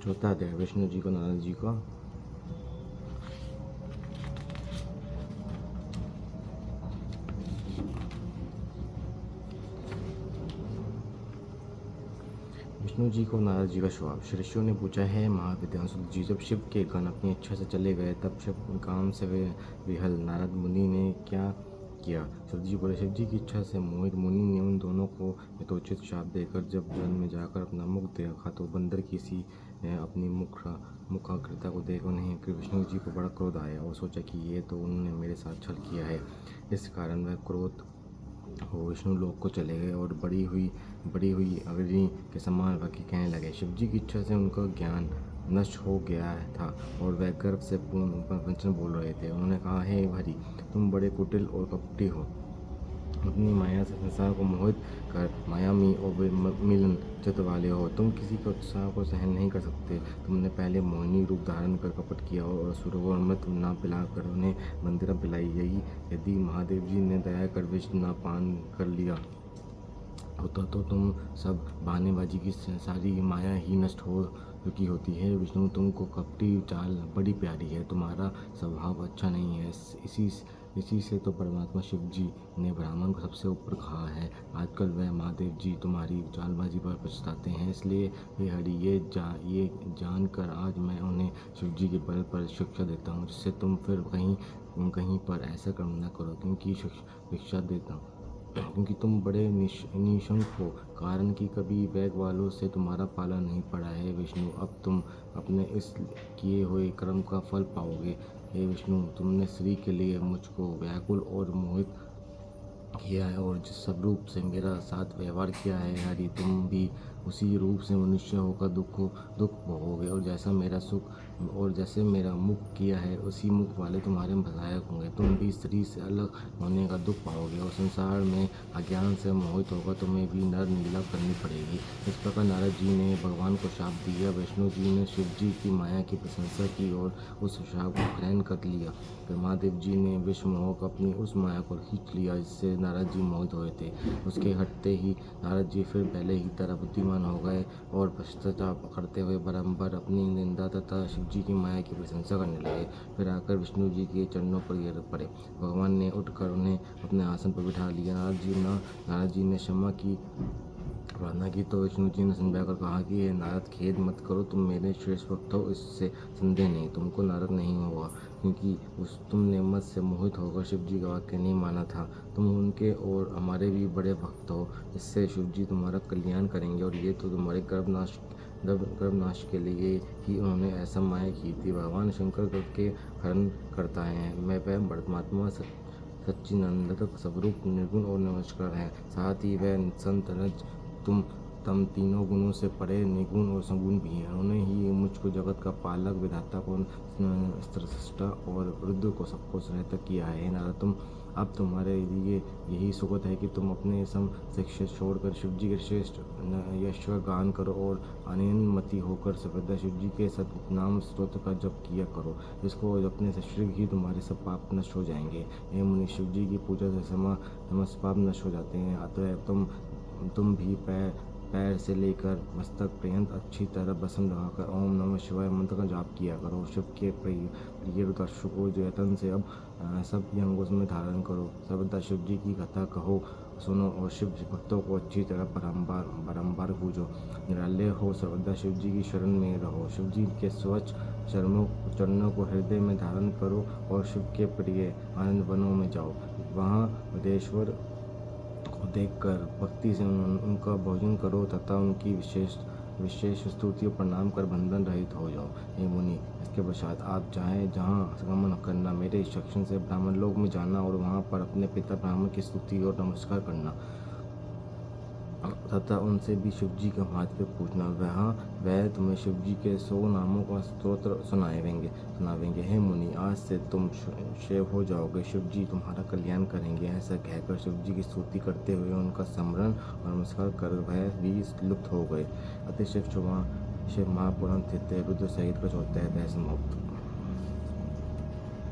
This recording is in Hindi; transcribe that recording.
चौथा अध्याय विष्णु जी को नारद जी को विष्णु जी को नारद जी का जवाब। ऋषियों ने पूछा, है महाविद्वान जी, जब शिव के गण अपनी इच्छा से चले गए तब शिव काम से वे विहल नारद मुनि ने क्या किया? सूत जी बोले, शिव जी की इच्छा से मोहित मुनि ने उन दोनों को यथोचित शाप देकर जब वन में जाकर अपना मुख देखा तो बंदर किसी अपनी मुखाकृता को देख उन्हें विष्णु जी को बड़ा क्रोध आया और सोचा कि ये तो उन्होंने मेरे साथ छल किया है। इस कारण वह क्रोध वो विष्णु लोक को चले गए और बड़ी हुई अग्नि के समान वाक्य कहने लगे। शिव जी की इच्छा से उनका ज्ञान नष्ट हो गया था और वह गर्व से पूर्ण वचन बोल रहे थे। उन्होंने कहा, हे हरि, तुम बड़े कुटिल और कपटी हो। अपनी माया से संसार को मोहित कर मायामी और मिलन चित्त वाले हो। तुम किसी के उत्साह को सहन नहीं कर सकते। तुमने पहले मोहिनी रूप धारण कर कपट किया और असुरों को अमृत न पिलाकर उन्हें मंदिरा पिलाई। यदि महादेव जी ने दया कर विष न पान कर लिया होता तो तुम सब बहानेबाजी की सारी माया ही नष्ट हो चुकी होती है। विष्णु, तुमको कपटी चाल बड़ी प्यारी है, तुम्हारा स्वभाव अच्छा नहीं है। इसी से तो परमात्मा शिव जी ने ब्राह्मण को सबसे ऊपर कहा है। आजकल वह महादेव जी तुम्हारी चालबाजी पर पछताते हैं। इसलिए हे हरि, ये जानकर आज मैं उन्हें शिव जी के बल पर शिक्षा देता हूँ, जिससे तुम फिर कहीं पर ऐसा कर्म न करो। शिक्षा देता हूँ क्योंकि तुम बड़े निशंक हो, कारण कि कभी बैग वालों से तुम्हारा पाला नहीं पड़ा है। विष्णु, अब तुम अपने इस किए हुए कर्म का फल पाओगे। हे विष्णु, तुमने श्री के लिए मुझको व्याकुल और मोहित किया है और जिस सब रूप से मेरा साथ व्यवहार किया है, हरि, तुम भी उसी रूप से मनुष्य होकर दुख भोगोगे और जैसे मेरा मुख किया है उसी मुख वाले तुम्हारे सहायक होंगे। तुम भी स्त्री से अलग होने का दुख पाओगे और संसार में अज्ञान से मोहित होकर तुम्हें भी नर लीला करनी पड़ेगी। इस प्रकार नारद जी ने भगवान को शाप दिया। विष्णु जी ने शिव जी की माया की प्रशंसा की और उस शाप को ग्रहण कर लिया। फिर महादेव जी ने विषमोहक अपनी उस माया को खींच लिया जिससे नारद जी मोहित हुए थे। उसके हटते ही नारद जी फिर पहले ही तरह बुद्धिमान हो गए और पश्चाताप करते हुए बारंबार अपनी निंदा तथा शिव जी की माया की प्रशंसा करने लगे। फिर आकर विष्णु जी के चरणों पर गिर पड़े। भगवान ने उठकर उन्हें अपने आसन पर बिठा लिया। नारद जी ने क्षमा की प्रार्थना की तो विष्णु जी ने समझा कर कहा कि हे नारद, खेद मत करो, तुम मेरे श्रेष्ठ भक्त हो, इससे संदेह नहीं। तुमको नरक नहीं होगा क्योंकि तुमने मत से मोहित होकर शिव जी का वाक्य नहीं माना था। तुम उनके और हमारे भी बड़े भक्त हो, इससे शिव जी तुम्हारा कल्याण करेंगे और ये तो तुम्हारे गर्भनाश के लिए ही उन्होंने ऐसा माया की थी। भगवान शंकर के हरण करता है। मैं वह परमात्मा सच्चिदानंद स्वरूप निर्गुण और नमस्कार है। साथ ही वह संत रज तम तीनों गुणों से परे निर्गुण और सगुण भी है। उन्होंने ही मुझको जगत का पालक, विधाता को सृष्टा और रुद्र को सबको सहायता किया है। नारद, अब तुम्हारे लिए यही सुगत है कि तुम अपने सम शिक्षा छोड़कर शिव जी के श्रेष्ठ यश का गान करो और अनियमति होकर सर्वदा शिव जी के सतनाम स्तोत्र का जप किया करो। इसको जपने से शीघ्र ही तुम्हारे सब पाप नष्ट हो जाएंगे। हे मुनि, शिव जी की पूजा से समस्त पाप नष्ट हो जाते हैं। अतः तुम भी पैर से लेकर मस्तक पर्यंत अच्छी तरह भस्म लगाकर ओम नमः शिवाय मंत्र का जाप किया करो। शिव के प्रिय रुद्राक्ष को यतन से अब सब अंगों में धारण करो। सर्वदा शिव जी की कथा कहो, सुनो और शिव भक्तों को अच्छी तरह बारंबार पूजो। निरालय हो सर्वदा शिव जी की शरण में रहो। शिव जी के स्वच्छ चरणों को हृदय में धारण करो और शिव के प्रिय आनंद वनों में जाओ। वहाँ वेदेश्वर को देखकर भक्ति से उनका भोजन करो तथा उनकी विशेष स्तुति और प्रणाम कर बंधन रहित हो जाओ। हे मुनि, इसके पश्चात आप चाहें जहाँ गमन करना, मेरे इंस्ट्रक्शन से ब्राह्मण लोक में जाना और वहाँ पर अपने पिता ब्राह्मण की स्तुति और नमस्कार करना तथा उनसे भी शिव जी का महत्व पूछना। वह तुम्हें शिव जी के 100 नामों का स्तोत्र सुनावेंगे। हे मुनि, आज से तुम शिव हो जाओगे, शिव जी तुम्हारा कल्याण करेंगे। ऐसा कहकर शिव जी की स्तुति करते हुए उनका स्मरण और नमस्कार कर वह भी लुप्त हो गए। अतिशय शिव महापुराण तृतीय रुद्र सहित का चौथा अध्याय समाप्त।